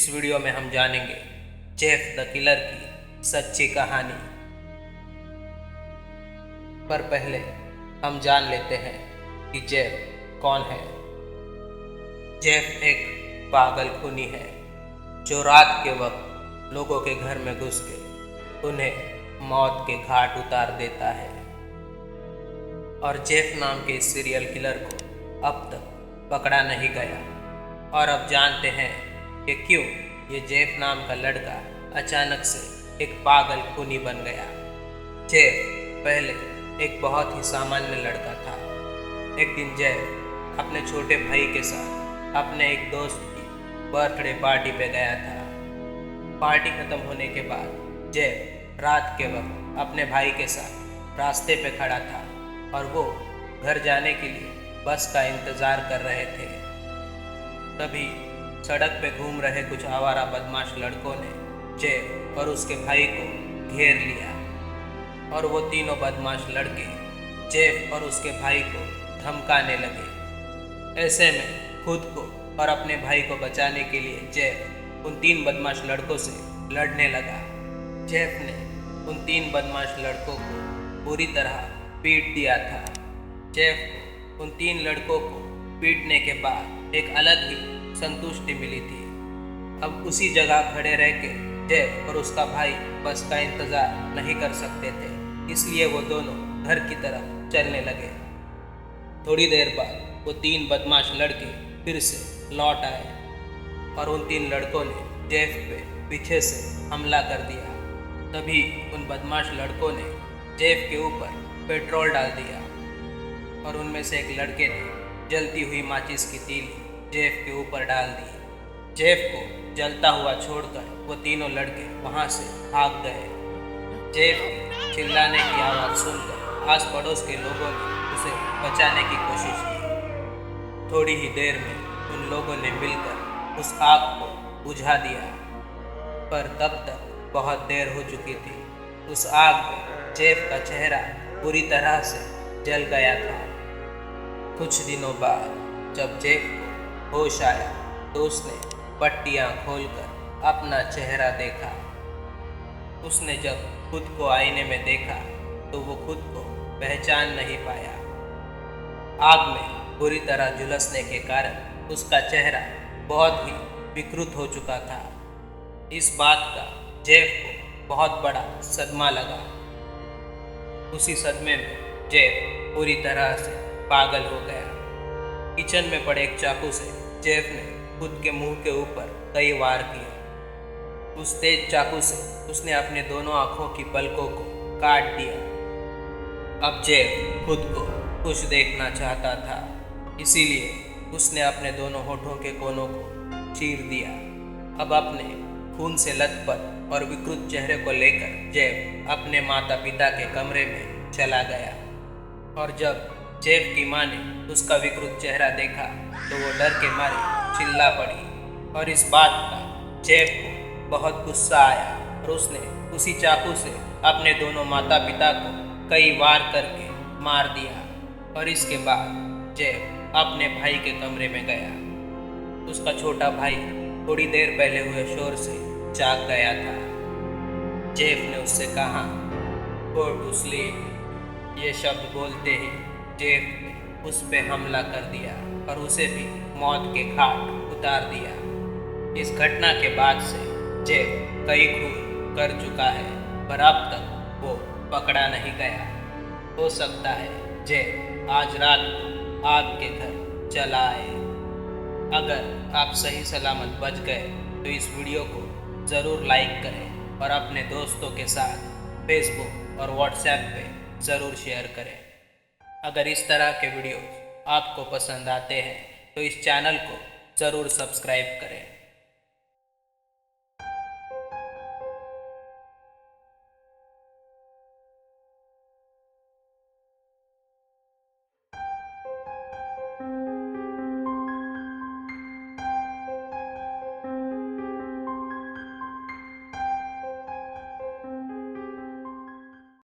इस वीडियो में हम जानेंगे जेफ द किलर की सच्ची कहानी। पर पहले हम जान लेते हैं कि जेफ कौन है। जेफ एक पागल खूनी है जो रात के वक्त लोगों के घर में घुस के उन्हें मौत के घाट उतार देता है। और जेफ नाम के इस सीरियल किलर को अब तक पकड़ा नहीं गया। और अब जानते हैं कि क्यों ये जेफ नाम का लड़का अचानक से एक पागल खूनी बन गया। जेफ पहले एक बहुत ही सामान्य लड़का था। एक दिन जेफ अपने छोटे भाई के साथ अपने एक दोस्त की बर्थडे पार्टी पे गया था। पार्टी खत्म होने के बाद जेफ रात के वक्त अपने भाई के साथ रास्ते पे खड़ा था और वो घर जाने के लिए बस का इंतज़ार कर रहे थे। तभी सड़क पे घूम रहे कुछ आवारा बदमाश लड़कों ने जेफ और उसके भाई को घेर लिया और वो तीनों बदमाश लड़के जेफ और उसके भाई को धमकाने लगे। ऐसे में खुद को और अपने भाई को बचाने के लिए जेफ उन तीन बदमाश लड़कों से लड़ने लगा। जेफ ने उन तीन बदमाश लड़कों को बुरी तरह पीट दिया था। जेफ को उन तीन लड़कों को पीटने के बाद एक अलग ही संतुष्टि मिली थी। अब उसी जगह खड़े रह के जेफ और उसका भाई बस का इंतज़ार नहीं कर सकते थे, इसलिए वो दोनों घर की तरफ चलने लगे। थोड़ी देर बाद वो तीन बदमाश लड़के फिर से लौट आए और उन तीन लड़कों ने जेफ पे पीछे से हमला कर दिया। तभी उन बदमाश लड़कों ने जेफ के ऊपर पेट्रोल डाल दिया और उनमें से एक लड़के ने जलती हुई माचिस की तीली जेफ के ऊपर डाल दी। जेफ को जलता हुआ छोड़कर वो तीनों लड़के वहाँ से भाग गए। जेफ के चिल्लाने की आवाज़ सुनकर आस पड़ोस के लोगों ने उसे बचाने की कोशिश की। थोड़ी ही देर में उन लोगों ने मिलकर उस आग को बुझा दिया, पर तब तक बहुत देर हो चुकी थी। उस आग में जेफ का चेहरा बुरी तरह से जल गया था। कुछ दिनों बाद जब जेफ को होश आया तो उसने पट्टियाँ खोलकर अपना चेहरा देखा। उसने जब खुद को आईने में देखा तो वो खुद को पहचान नहीं पाया। आग में बुरी तरह झुलसने के कारण उसका चेहरा बहुत ही विकृत हो चुका था। इस बात का जेफ को बहुत बड़ा सदमा लगा। उसी सदमे में जेफ पूरी तरह से पागल हो गया। किचन में पड़े एक चाकू से जेफ ने खुद के मुंह के ऊपर कई वार किए। उस तेज चाकू से उसने अपने दोनों आंखों की पलकों को काट दिया। अब जेफ खुद को खुश देखना चाहता था, इसीलिए उसने अपने दोनों होठों के कोनों को चीर दिया। अब अपने खून से लथपथ और विकृत चेहरे को लेकर जेफ अपने माता पिता के कमरे में चला गया। और जब जेफ की माँ ने उसका विकृत चेहरा देखा तो वो डर के मारे चिल्ला पड़ी और इस बात का जेफ को बहुत गुस्सा आया और उसने उसी चाकू से अपने दोनों माता पिता को कई वार करके मार दिया। और इसके बाद जेफ अपने भाई के कमरे में गया। उसका छोटा भाई थोड़ी देर पहले हुए शोर से जाग गया था। जेफ ने उससे कहा, "गो टू स्लीप।" ये शब्द बोलते ही जेफ ने उस पे हमला कर दिया और उसे भी मौत के घाट उतार दिया। इस घटना के बाद से जेफ कई खून कर चुका है, पर अब तक वो पकड़ा नहीं गया। हो सकता है जेफ आज रात को आपके घर चला आए। अगर आप सही सलामत बच गए तो इस वीडियो को ज़रूर लाइक करें और अपने दोस्तों के साथ फेसबुक और व्हाट्सएप पे ज़रूर शेयर करें। अगर इस तरह के वीडियो आपको पसंद आते हैं तो इस चैनल को ज़रूर सब्सक्राइब करें।